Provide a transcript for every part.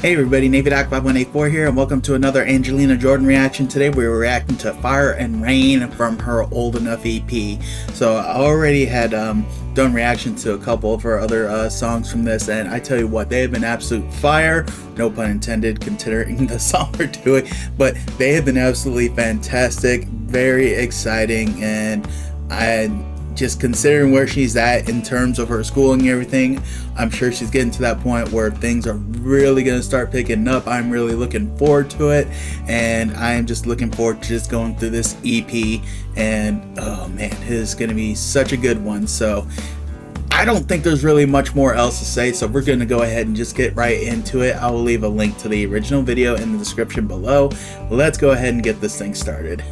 Hey everybody, NavyDoc5184 here, and welcome to another Angelina Jordan reaction. Today we're reacting to Fire and Rain from her Old Enough EP. So I already had done reaction to a couple of her other songs from this, and I tell you what, they have been absolute fire, no pun intended considering the song we're doing, but they have been absolutely fantastic, very exciting, and just considering where she's at in terms of her schooling and everything, I'm sure she's getting to that point where things are really going to start picking up. I'm really looking forward to it, and I am just looking forward to just going through this EP, and oh man, it is going to be such a good one. So I don't think there's really much more else to say, so we're going to go ahead and just get right into it. I will leave a link to the original video in the description below. Let's go ahead and get this thing started.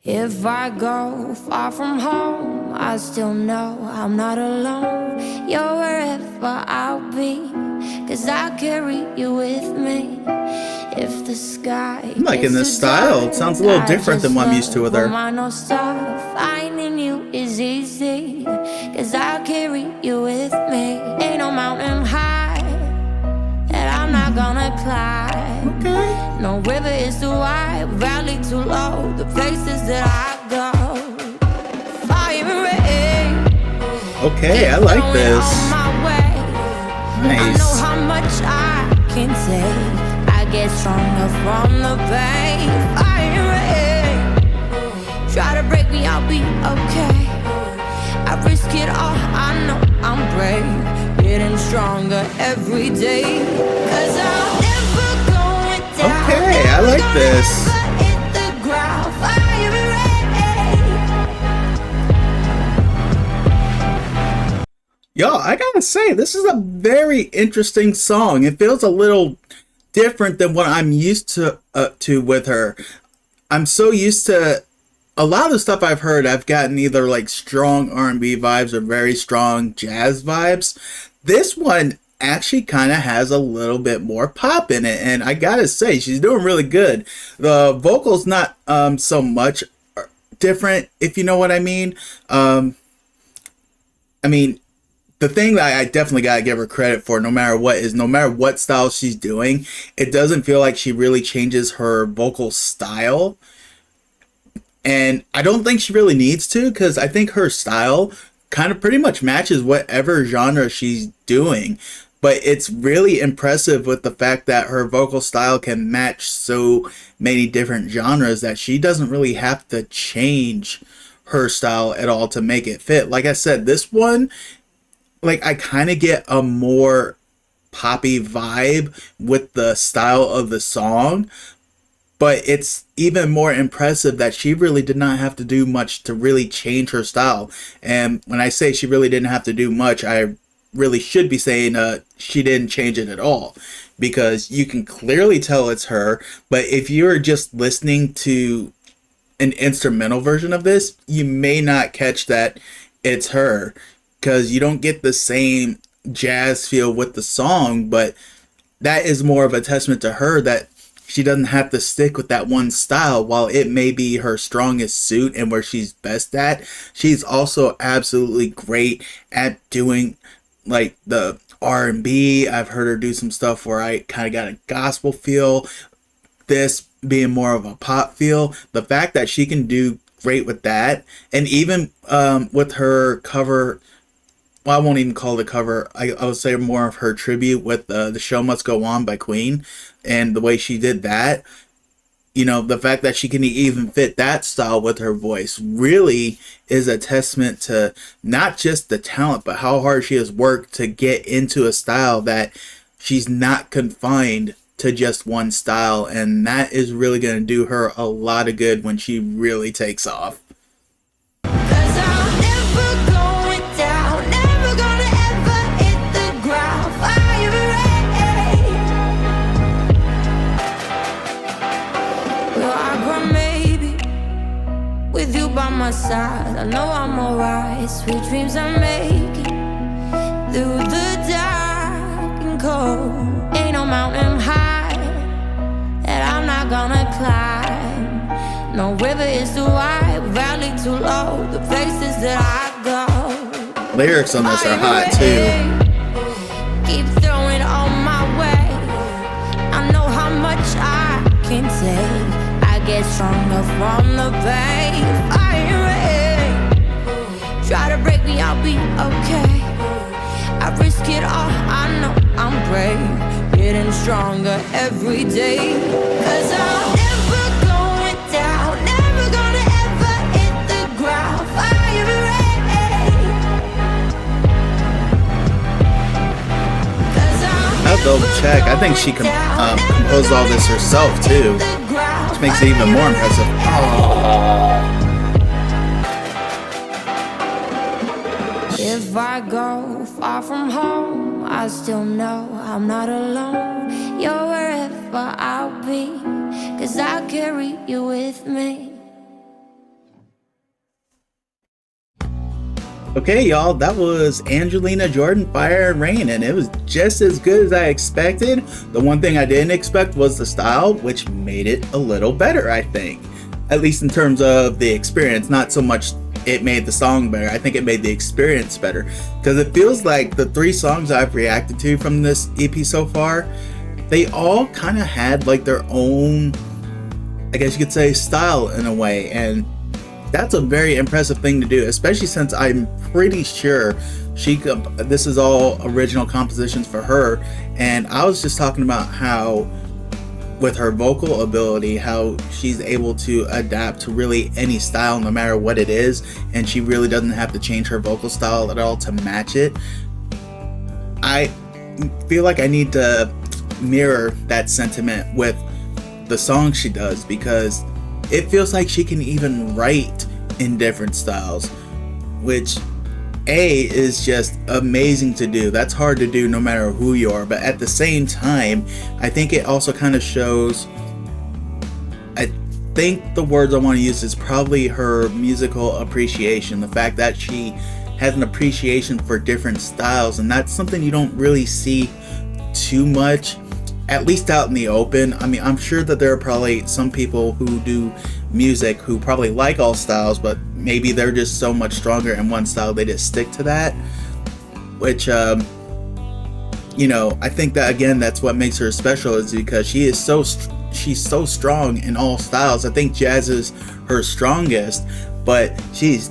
If I go far from home, I still know I'm not alone. You're wherever I'll be, 'cause I carry you with me. If the sky I'm liking this style. It sounds a little different than what I'm used to with her. Finding you is easy, 'cause I carry you with me. Ain't no mountain high that I'm not gonna climb. Okay. No river is too wide, valley too low. The places that I go, fire and rain. Okay, I like this. Nice. I know how much I can take. I get stronger from the pain. Fire and rain. Try to break me, I'll be okay. I risk it all, I know I'm brave. Getting stronger every day. 'Cause I'll never go down. Okay, I like this. Hit the ground. Fire and rain. Yo, I gotta say, this is a very interesting song. It feels a little different than what I'm used to with her. I'm so used to a lot of the stuff I've heard. I've gotten either like strong R&B vibes or very strong jazz vibes. This one actually kind of has a little bit more pop in it, and I gotta say, she's doing really good. The vocals not so much different, if you know what I mean. The thing that I definitely gotta give her credit for, no matter what style she's doing, it doesn't feel like she really changes her vocal style. And I don't think she really needs to, because I think her style kind of pretty much matches whatever genre she's doing. But it's really impressive with the fact that her vocal style can match so many different genres that she doesn't really have to change her style at all to make it fit. Like I said, this one, like, I kind of get a more poppy vibe with the style of the song, but it's even more impressive that she really did not have to do much to really change her style. And when I say she really didn't have to do much, I really should be saying she didn't change it at all, because you can clearly tell it's her. But if you're just listening to an instrumental version of this, you may not catch that it's her, because you don't get the same jazz feel with the song. But that is more of a testament to her that she doesn't have to stick with that one style. While it may be her strongest suit and where she's best at, she's also absolutely great at doing like the R&B. I've heard her do some stuff where I kind of got a gospel feel, this being more of a pop feel. The fact that she can do great with that, and even with her cover, well, I won't even call it a cover, I would say more of her tribute with The Show Must Go On by Queen, and the way she did that, you know, the fact that she can even fit that style with her voice really is a testament to not just the talent, but how hard she has worked to get into a style that she's not confined to just one style. And that is really going to do her a lot of good when she really takes off. With you by my side, I know I'm alright. Sweet dreams I'm making through the dark and cold. Ain't no mountain high that I'm not gonna climb. No river is too wide, valley too low. The places that I go, Lyrics on this are hot too. Keep throwing on my way. stronger from the pain. Fire rain. Try to break me, I'll be okay. I risk it all, I know I'm brave. Getting stronger every day. 'Cause I'm never going down, never gonna ever hit the ground. Fire rain. I'll double check. I think she composed all this herself too, which makes it even more impressive. If I go far from home, I still know I'm not alone. You're wherever I'll be, 'cause I'll carry you with me. Okay, y'all, that was Angelina Jordan, Fire and Rain, and it was just as good as I expected. The one thing I didn't expect was the style, which made it a little better, I think. At least in terms of the experience, not so much it made the song better. I think it made the experience better, because it feels like the 3 songs I've reacted to from this EP so far, they all kind of had like their own, I guess you could say, style in a way, and that's a very impressive thing to do, especially since I'm pretty sure this is all original compositions for her. And I was just talking about how with her vocal ability, how she's able to adapt to really any style no matter what it is, and she really doesn't have to change her vocal style at all to match it. I feel like I need to mirror that sentiment with the songs she does, because it feels like she can even write in different styles, which is just amazing to do. That's hard to do no matter who you are, but at the same time, I think it also kind of shows, I think the words I want to use is probably her musical appreciation, the fact that she has an appreciation for different styles, and that's something you don't really see too much, at least out in the open. I mean, I'm sure that there are probably some people who do music who probably like all styles, but maybe they're just so much stronger in one style they just stick to that, which you know, I think that again, that's what makes her special, is because she's so strong in all styles. I think jazz is her strongest, but she's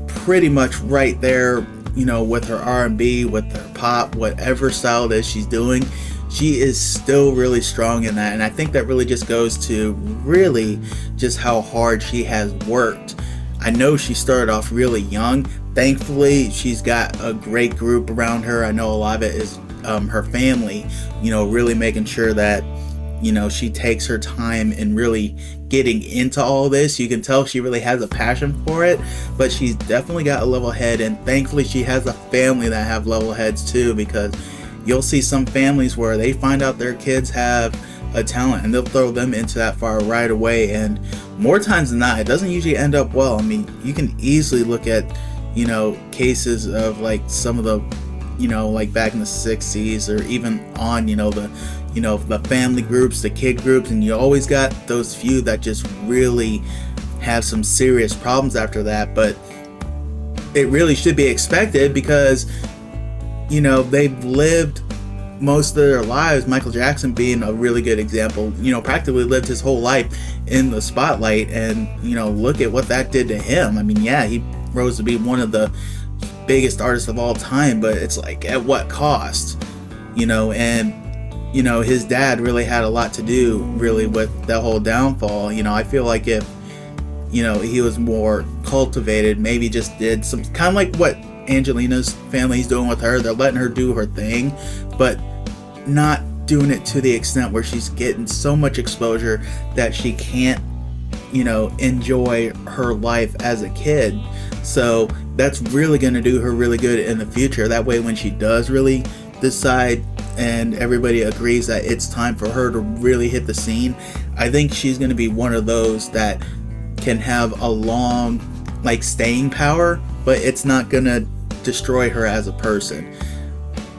pretty much right there, you know, with her R&B, with her pop, whatever style it is she's doing. She is still really strong in that, and I think that really just goes to really just how hard she has worked. I know she started off really young. Thankfully, she's got a great group around her. I know a lot of it is her family, you know, really making sure that, you know, she takes her time in really getting into all this. You can tell she really has a passion for it, but she's definitely got a level head, and thankfully she has a family that have level heads too, because you'll see some families where they find out their kids have a talent and they'll throw them into that fire right away, and more times than not, it doesn't usually end up well. I mean, you can easily look at, you know, cases of like some of the, you know, like back in the 60s or even on, you know, the family groups, the kid groups, and you always got those few that just really have some serious problems after that. But it really should be expected, because you know, they've lived most of their lives, Michael Jackson being a really good example, you know, practically lived his whole life in the spotlight, and you know, look at what that did to him. I mean, yeah, he rose to be one of the biggest artists of all time, but it's like, at what cost? You know, and you know, his dad really had a lot to do really with that whole downfall. You know, I feel like if, you know, he was more cultivated, maybe just did some kind of like what Angelina's family's doing with her. They're letting her do her thing, but not doing it to the extent where she's getting so much exposure that she can't, you know, enjoy her life as a kid. So that's really going to do her really good in the future. That way, when she does really decide and everybody agrees that it's time for her to really hit the scene, I think she's going to be one of those that can have a long, like, staying power, but it's not going to destroy her as a person.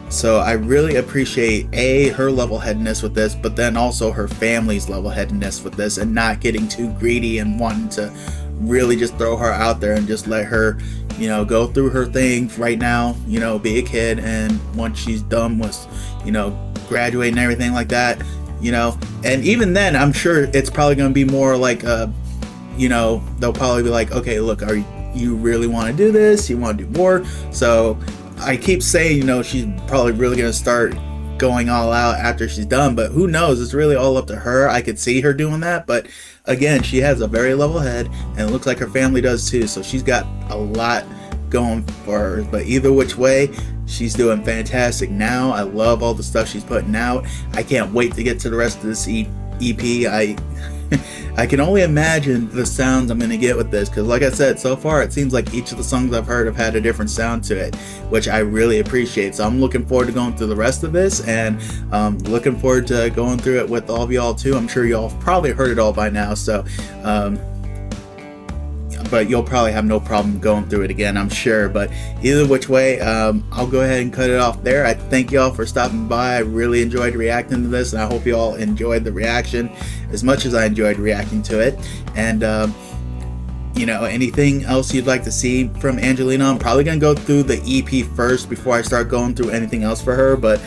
So I really appreciate her level-headedness with this, but then also her family's level-headedness with this, and not getting too greedy and wanting to really just throw her out there and just let her, you know, go through her thing right now, you know, be a kid, and once she's done with, you know, graduating and everything like that, you know, and even then I'm sure it's probably going to be more like a, you know, they'll probably be like, okay, look, are you really want to do this? You want to do more? So I keep saying, you know, she's probably really going to start going all out after she's done, but who knows? It's really all up to her. I could see her doing that, but again, she has a very level head, and it looks like her family does too, so she's got a lot going for her. But either which way, she's doing fantastic now. I love all the stuff she's putting out. I can't wait to get to the rest of this EP. I can only imagine the sounds I'm going to get with this, because like I said, so far it seems like each of the songs I've heard have had a different sound to it, which I really appreciate. So I'm looking forward to going through the rest of this, and looking forward to going through it with all of y'all too. I'm sure y'all probably heard it all by now, so but you'll probably have no problem going through it again, I'm sure. But either which way, I'll go ahead and cut it off there. I thank y'all for stopping by. I really enjoyed reacting to this, and I hope you all enjoyed the reaction as much as I enjoyed reacting to it. And you know, anything else you'd like to see from Angelina, I'm probably gonna go through the EP first before I start going through anything else for her. But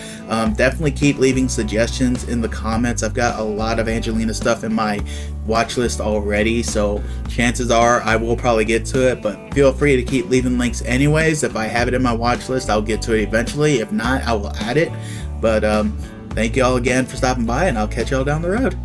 definitely keep leaving suggestions in the comments. I've got a lot of Angelina stuff in my watch list already, so chances are I will probably get to it, but feel free to keep leaving links anyways. If I have it in my watch list, I'll get to it eventually. If not, I will add it. But thank you all again for stopping by, and I'll catch y'all down the road.